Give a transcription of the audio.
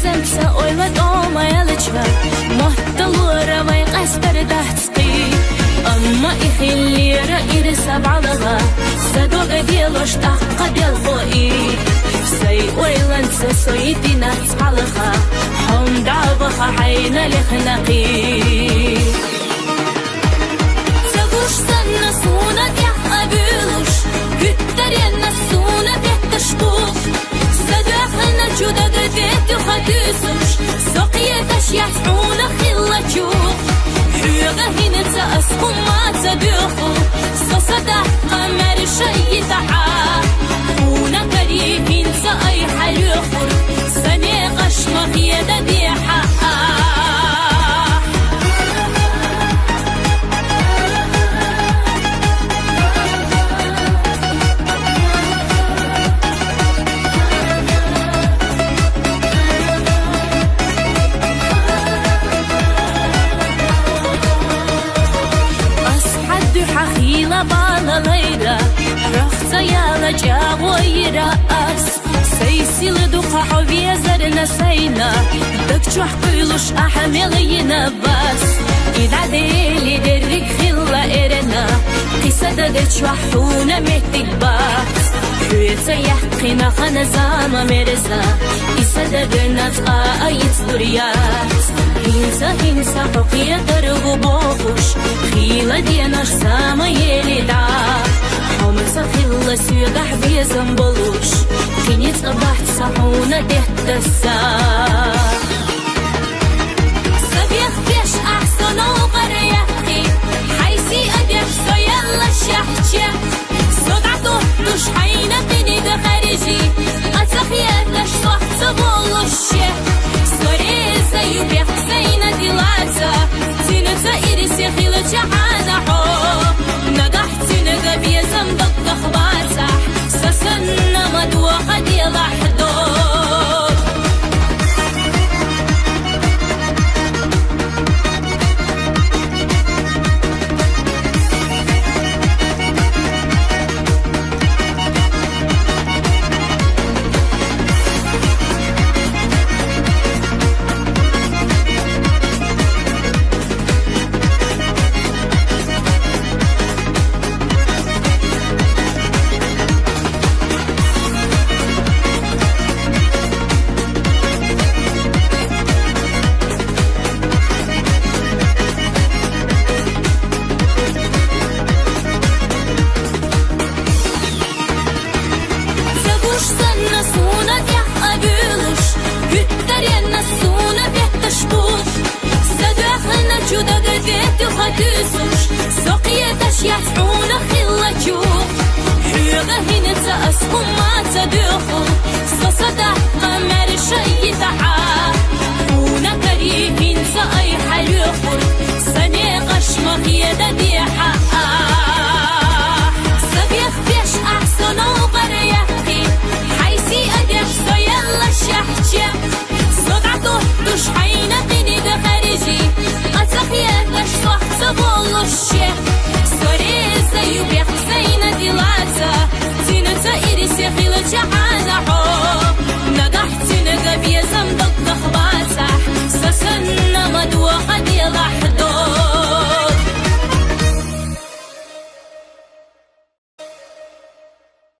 Sense oiled all my elicha Mohtalura my qaster dahtsqi Amma ikhillira irsa b'alaha Sadoga dielosh taqqa del khoi Say oilan se soyiti nats b'alaha Hom da'baha hayna likhnaqi Tagush sanna suna diaq abilush Gütter yenna suna bittashbuq Sadaqna juda gadeti khatusush Soqiyatash yas'una khillachuq Hyuga hinetsa askum ma tadukhu Sosada qamar shay ta'a Una karihin sa ay halukhur Sani qashma khiyada diha يرأس سيسيل دوقع ويزر نسينا دكتوح قيلوش أحمل ينبس إذا ديلي درك خلا إرنا قصة دكتوح حونا مهتك باس حويت يحقنا خنزاما مرزا إسادة درنات آيت دوريات هنسا حقية درغو بوخوش خيلة ديناش ساما يلي Homsa khilla suydah bezam bolush Kinit qabaht sahuna dehtasa Sabiyakh besh ahsana uqariyakhi Haysi adef soyalla shahcha Sodatu tush hayna qinida khariji Qatsakhiyaklash sohta bolush Soreza yubekh sayna dilata Tinata irisi khila jahana ho نجحتي نجابي زنبك أخبار صح سسنا مدوى قد يضحدوك سقيتش يسعون خلتشوف حيوغا هنسا أسكم ما تدوخو سصدا قمر شي تعا هونا كريهين سأي حلوخور سني قشمة هيدا ديحا سبيخ بيش أحسن وغريحي حيسي أديش سيلا شحشي صدعته تش حين قنيد خارجي قتخياتش صحت بولوشي سوري زيو بيخ زينا ديلاتا تينتا إيريسي خيلة جحا